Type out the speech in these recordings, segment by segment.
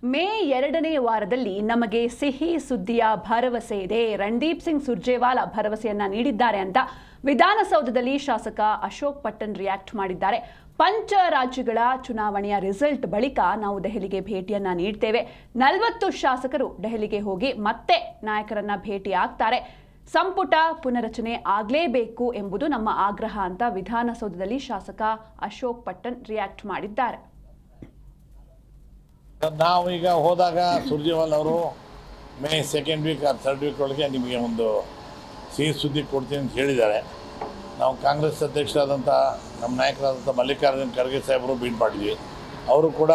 ಮೇ 2ನೇ ವಾರದಲ್ಲಿ ನಮಗೆ ಸಿಹಿ ಸುದ್ದಿಯ ಭರವಸೆ ಇದೆ. ರಣದೀಪ್ ಸಿಂಗ್ ಸುರ್ಜೇವಾಲಾ ಭರವಸೆಯನ್ನ ನೀಡಿದ್ದಾರೆ ಅಂತ ವಿಧಾನಸೌಧದಲ್ಲಿ ಶಾಸಕ ಅಶೋಕ್ ಪಟ್ಟಣ್ ರಿಯಾಕ್ಟ್ ಮಾಡಿದ್ದಾರೆ. ಪಂಚ ರಾಜ್ಯಗಳ ಚುನಾವಣೆಯ ರಿಸಲ್ಟ್ ಬಳಿಕ ನಾವು ದೆಹಲಿಗೆ ಭೇಟಿಯನ್ನ ನೀಡ್ತೇವೆ. 40 ಶಾಸಕರು ದೆಹಲಿಗೆ ಹೋಗಿ ಮತ್ತೆ ನಾಯಕರನ್ನ ಭೇಟಿ ಆಗ್ತಾರೆ. ಸಂಪುಟ ಪುನರಚನೆ ಆಗಲೇಬೇಕು ಎಂಬುದು ನಮ್ಮ ಆಗ್ರಹ ಅಂತ ವಿಧಾನಸೌಧದಲ್ಲಿ ಶಾಸಕ ಅಶೋಕ್ ಪಟ್ಟಣ್ ರಿಯಾಕ್ಟ್ ಮಾಡಿದ್ದಾರೆ. ನಾವು ಈಗ ಹೋದಾಗ ಸುರ್ಜೇವಾಲಾ ಅವರು ಮೇ 2nd ವೀಕ್ ಆ 3rd ವೀಕ್ ಒಳಗೆ ನಿಮಗೆ ಒಂದು ಸಿಹಿ ಸುದ್ದಿ ಕೊಡ್ತೀನಿ ಅಂತ ಹೇಳಿದ್ದಾರೆ. ನಾವು ಕಾಂಗ್ರೆಸ್ ಅಧ್ಯಕ್ಷರಾದಂಥ ನಮ್ಮ ನಾಯಕರಾದಂಥ ಮಲ್ಲಿಕಾರ್ಜುನ್ ಖರ್ಗೆ ಸಾಹೇಬರು ಮೀಟ್ ಮಾಡಿದ್ವಿ. ಅವರು ಕೂಡ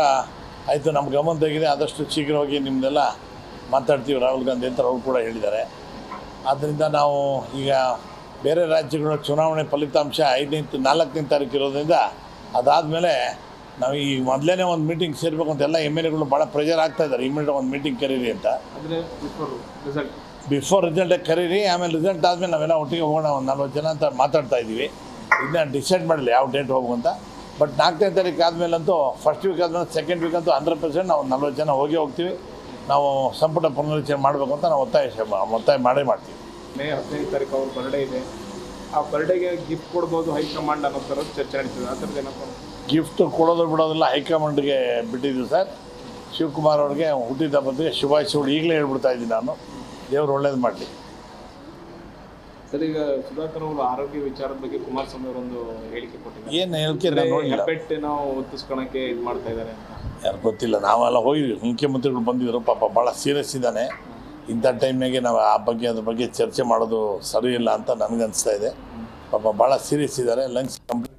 ಆಯಿತು ನಮ್ಮ ಗಮನ ತೆಗೆದು ಆದಷ್ಟು ಶೀಘ್ರವಾಗಿ ನಿಮ್ಮದೆಲ್ಲ ಮಾತಾಡ್ತೀವಿ ರಾಹುಲ್ ಗಾಂಧಿ ಅಂತ ಅವರು ಕೂಡ ಹೇಳಿದ್ದಾರೆ. ಆದ್ದರಿಂದ ನಾವು ಈಗ ಬೇರೆ ರಾಜ್ಯಗಳ ಚುನಾವಣೆ ಫಲಿತಾಂಶ 4ನೇ ತಾರೀಕು ಇರೋದ್ರಿಂದ ಅದಾದಮೇಲೆ ನಾವು ಈ ಮೊದಲೇ ಒಂದು ಮೀಟಿಂಗ್ ಸೇರಬೇಕು ಅಂತ ಎಲ್ಲ MLAಗಳು ಭಾಳ ಪ್ರೆಷರ್ ಆಗ್ತಾ ಇದ್ದಾರೆ. ಇಮಿಡಿಯೇಟ್ ಒಂದು ಮೀಟಿಂಗ್ ಕರೀರಿ ಅಂತ. ಬಿಫೋರ್ ರಿಸಲ್ಟ್ ಕರೀರಿ, ಆಮೇಲೆ ರಿಸಲ್ಟ್ ಆದಮೇಲೆ ನಾವೆಲ್ಲ ಒಟ್ಟಿಗೆ ಹೋಗೋಣ ಒಂದು 40 ಜನ ಅಂತ ಮಾತಾಡ್ತಾ ಇದ್ದೀವಿ. ಇದನ್ನ ಡಿಸೈಡ್ ಮಾಡಲಿ ಯಾವ ಡೇಟ್ ಹೋಗುವಂತ. ಬಟ್ 4ನೇ ತಾರೀಕು ಆದಮೇಲಂತೂ ಫಸ್ಟ್ ವೀಕ್ ಆದಮೇಲೆ 2nd ವೀಕ್ ಅಂತೂ 100% ನಾವು 40 ಜನ ಹೋಗ್ತೀವಿ. ನಾವು ಸಂಪುಟ ಪುನರಚನೆ ಮಾಡಬೇಕು ಅಂತ ನಾವು ಒತ್ತಾಯ ಮಾಡೇ ಮಾಡ್ತೀವಿ. ಮೇ 15ನೇ ತಾರೀಕು ಅವ್ರ ಬರ್ಡೇ ಇದೆ. ಆ ಬರ್ಡೇಗೆ ಗಿಫ್ಟ್ ಕೊಡ್ಬೋದು ಹೈಕಮಾಂಡ್ ಅನ್ನೋ ಥರ ಚರ್ಚೆ ನಡೀತದೆ. ಆ ಥರದ್ದು ಏನಪ್ಪ ಗಿಫ್ಟ್ ಕೊಡೋದು ಬಿಡೋದಿಲ್ಲ ಹೈಕಮಾಂಡ್ಗೆ ಬಿಟ್ಟಿದ್ದೀವಿ ಸರ್. ಶಿವಕುಮಾರ್ ಅವ್ರಿಗೆ ಹುಟ್ಟಿದ ಹಬ್ಬಕ್ಕೆ ಶುಭಾಶಯಗಳು ಈಗಲೇ ಹೇಳ್ಬಿಡ್ತಾ ಇದ್ದೀನಿ ನಾನು. ದೇವ್ರು ಒಳ್ಳೇದು ಮಾಡಲಿ ಸರ್. ಈಗ ಸುಧಾಕರ್ ಅವರು ಆರೋಗ್ಯ ವಿಚಾರದ ಬಗ್ಗೆ ಕುಮಾರಸ್ವಾಮಿ ಅವರೊಂದು ಹೇಳಿಕೆ ಕೊಟ್ಟಿದ್ದಾರೆ. ಏನು ಹೇಳಿಕೆ ನೋಡಿಲ್ಲ. ನಾವು ಒತ್ತಿಸ್ಕೊಳಕ್ಕೆ ಇದು ಮಾಡ್ತಾ ಇದ್ದಾರೆ ಅಂತ ಯಾರು ಗೊತ್ತಿಲ್ಲ. ನಾವೆಲ್ಲ ಹೋಗಿದ್ವಿ, ಮುಖ್ಯಮಂತ್ರಿಗಳು ಬಂದಿದ್ದರು. ಪಾಪ ಭಾಳ ಸೀರಿಯಸ್ ಇದ್ದಾನೆ. ಇಂಥ ಟೈಮ್ನಾಗೆ ನಾವು ಅದ್ರ ಬಗ್ಗೆ ಚರ್ಚೆ ಮಾಡೋದು ಸರಿ ಇಲ್ಲ ಅಂತ ನನಗನ್ನಿಸ್ತಾ ಇದೆ. ಪಾಪ ಭಾಳ ಸೀರಿಯಸ್ ಇದ್ದಾರೆ. Lungs complete